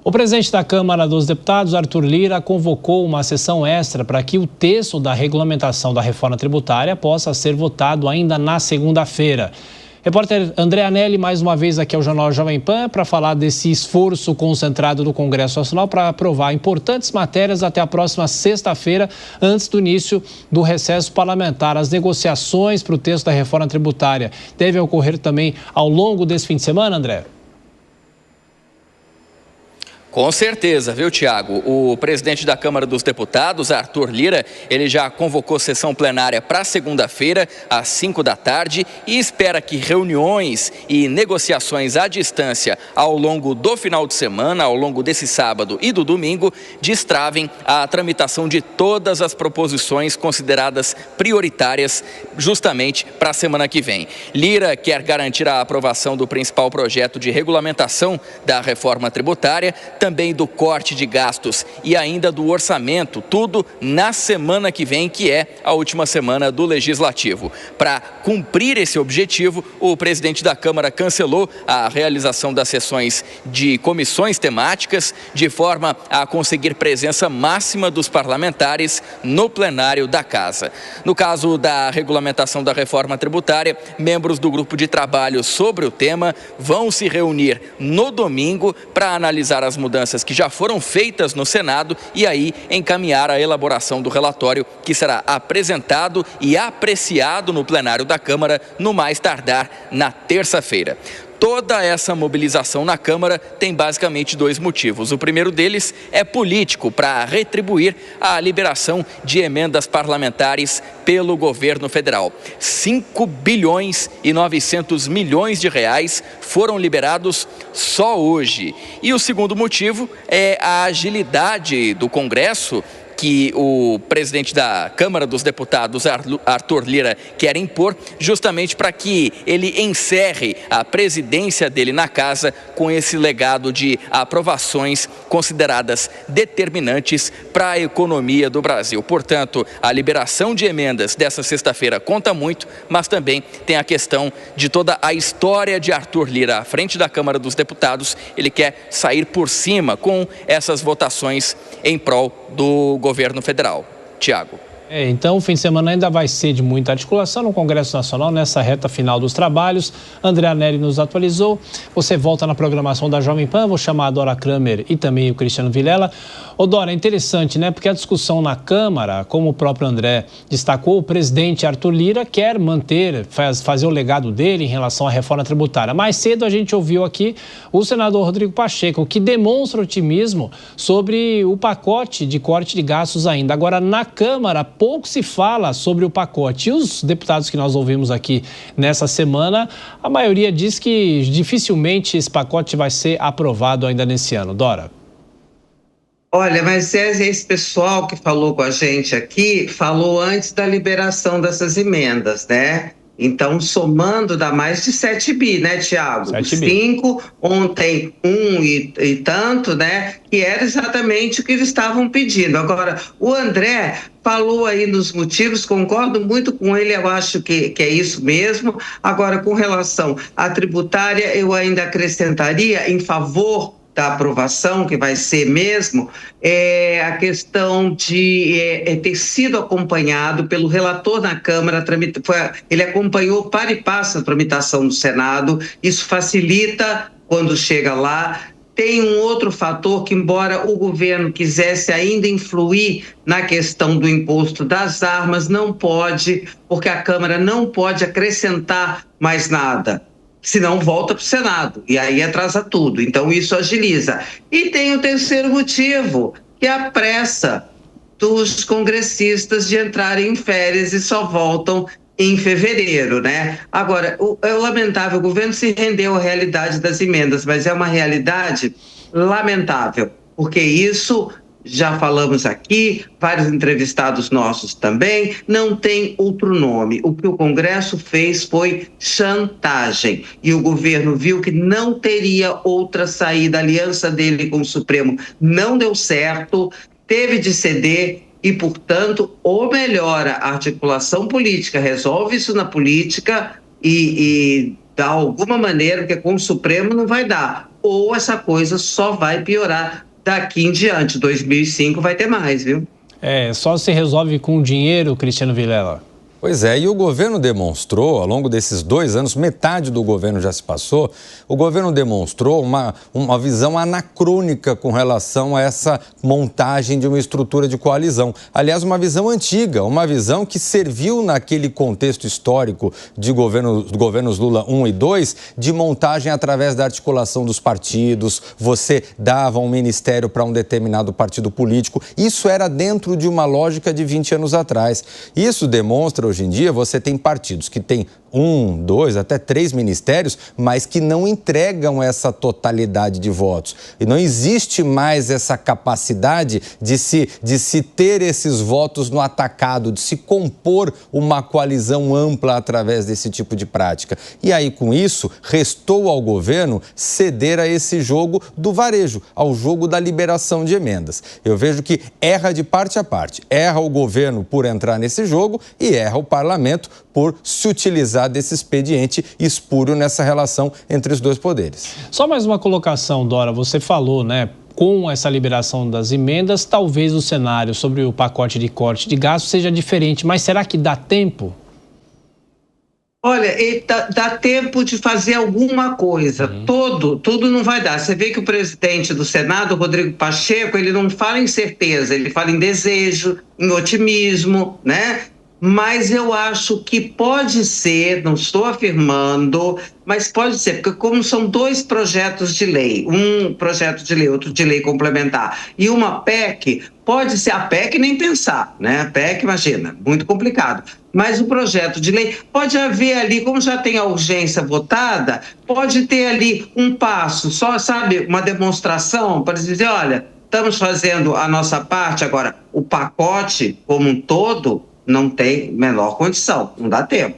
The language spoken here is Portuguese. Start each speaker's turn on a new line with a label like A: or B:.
A: O presidente da Câmara dos Deputados, Arthur Lira, convocou uma sessão extra para que o texto da regulamentação da reforma tributária possa ser votado ainda na segunda-feira. Repórter André Anelli, mais uma vez aqui ao Jornal Jovem Pan, para falar desse esforço concentrado do Congresso Nacional para aprovar importantes matérias até a próxima sexta-feira, antes do início do recesso parlamentar. As negociações para o texto da reforma tributária devem ocorrer também ao longo desse fim de semana, André?
B: Com certeza, viu, Tiago? O presidente da Câmara dos Deputados, Arthur Lira, ele já convocou sessão plenária para segunda-feira, às 5 da tarde, e espera que reuniões e negociações à distância ao longo do final de semana, ao longo desse sábado e do domingo, destravem a tramitação de todas as proposições consideradas prioritárias justamente para a semana que vem. Lira quer garantir a aprovação do principal projeto de regulamentação da reforma tributária, também do corte de gastos e ainda do orçamento, tudo na semana que vem, que é a última semana do Legislativo. Para cumprir esse objetivo, o presidente da Câmara cancelou a realização das sessões de comissões temáticas, de forma a conseguir presença máxima dos parlamentares no plenário da Casa. No caso da regulamentação da reforma tributária, membros do grupo de trabalho sobre o tema vão se reunir no domingo para analisar as mudanças que já foram feitas no Senado e aí encaminhar a elaboração do relatório, que será apresentado e apreciado no plenário da Câmara no mais tardar na terça-feira. Toda essa mobilização na Câmara tem basicamente dois motivos. O primeiro deles é político, para retribuir a liberação de emendas parlamentares pelo governo federal. 5 bilhões e 900 milhões de reais foram liberados só hoje. E o segundo motivo é a agilidade do Congresso, que o presidente da Câmara dos Deputados, Arthur Lira, quer impor, justamente para que ele encerre a presidência dele na Casa com esse legado de aprovações consideradas determinantes para a economia do Brasil. Portanto, a liberação de emendas dessa sexta-feira conta muito, mas também tem a questão de toda a história de Arthur Lira à frente da Câmara dos Deputados. Ele quer sair por cima com essas votações em prol do governo federal. Tiago.
A: Então, o fim de semana ainda vai ser de muita articulação no Congresso Nacional, nessa reta final dos trabalhos. André Anelli nos atualizou. Você volta na programação da Jovem Pan. Vou chamar a Dora Kramer e também o Cristiano Vilela. Ô, Dora, é interessante, né? Porque a discussão na Câmara, como o próprio André destacou, o presidente Arthur Lira quer manter, fazer o legado dele em relação à reforma tributária. Mais cedo a gente ouviu aqui o senador Rodrigo Pacheco, que demonstra otimismo sobre o pacote de corte de gastos ainda. Agora, na Câmara, pouco se fala sobre o pacote. E os deputados que nós ouvimos aqui nessa semana, a maioria diz que dificilmente esse pacote vai ser aprovado ainda nesse ano. Dora.
C: Olha, mas esse pessoal que falou com a gente aqui, falou antes da liberação dessas emendas, né? Então, somando, dá mais de 7 bi, né, Tiago? 5, ontem 1 e tanto, né? Que era exatamente o que eles estavam pedindo. Agora, o André falou aí nos motivos, concordo muito com ele, eu acho que é isso mesmo. Agora, com relação à tributária, eu ainda acrescentaria em favor da aprovação, que vai ser mesmo, a questão de ter sido acompanhado pelo relator na Câmara, ele acompanhou para e passo a tramitação do Senado, isso facilita quando chega lá. Tem um outro fator que, embora o governo quisesse ainda influir na questão do imposto das armas, não pode, porque a Câmara não pode acrescentar mais nada. Senão volta para o Senado, e aí atrasa tudo. Então isso agiliza. E tem o terceiro motivo, que é a pressa dos congressistas de entrarem em férias e só voltam em fevereiro, né? Agora, é lamentável, o governo se rendeu à realidade das emendas, mas é uma realidade lamentável, porque isso... Já falamos aqui, vários entrevistados nossos também, não tem outro nome. O que o Congresso fez foi chantagem. E o governo viu que não teria outra saída. A aliança dele com o Supremo não deu certo, teve de ceder e, portanto, ou melhora a articulação política, resolve isso na política e dá alguma maneira, porque com o Supremo não vai dar. ou essa coisa só vai piorar daqui em diante. 2005 vai ter mais, viu?
A: Só se resolve com dinheiro, Cristiano Vilela.
D: Pois é, e o governo demonstrou, ao longo desses 2 anos, metade do governo já se passou, o governo demonstrou uma visão anacrônica com relação a essa montagem de uma estrutura de coalizão. Aliás, uma visão antiga, uma visão que serviu naquele contexto histórico de governos Lula 1 e 2, de montagem através da articulação dos partidos, você dava um ministério para um determinado partido político. Isso era dentro de uma lógica de 20 anos atrás. Isso demonstra, hoje em dia, você tem partidos que têm 1, 2, até 3 ministérios, mas que não entregam essa totalidade de votos. E não existe mais essa capacidade de se ter esses votos no atacado, de se compor uma coalizão ampla através desse tipo de prática. E aí, com isso, restou ao governo ceder a esse jogo do varejo, ao jogo da liberação de emendas. Eu vejo que erra de parte a parte. Erra o governo por entrar nesse jogo e erra o parlamento por se utilizar desse expediente espúrio nessa relação entre os dois poderes.
A: Só mais uma colocação, Dora. Você falou, né? Com essa liberação das emendas, talvez o cenário sobre o pacote de corte de gastos seja diferente, mas será que dá tempo?
C: Olha, dá tempo de fazer alguma coisa. Tudo não vai dar. Você vê que o presidente do Senado, Rodrigo Pacheco, ele não fala em certeza, ele fala em desejo, em otimismo, né? Mas eu acho que pode ser, não estou afirmando, mas pode ser, porque como são 2 projetos de lei, um projeto de lei, outro de lei complementar, e uma PEC, pode ser a PEC nem pensar, né? A PEC, imagina, muito complicado. Mas o projeto de lei, pode haver ali, como já tem a urgência votada, pode ter ali um passo, só, sabe, uma demonstração para dizer, olha, estamos fazendo a nossa parte, agora o pacote como um todo não tem menor condição, não dá tempo.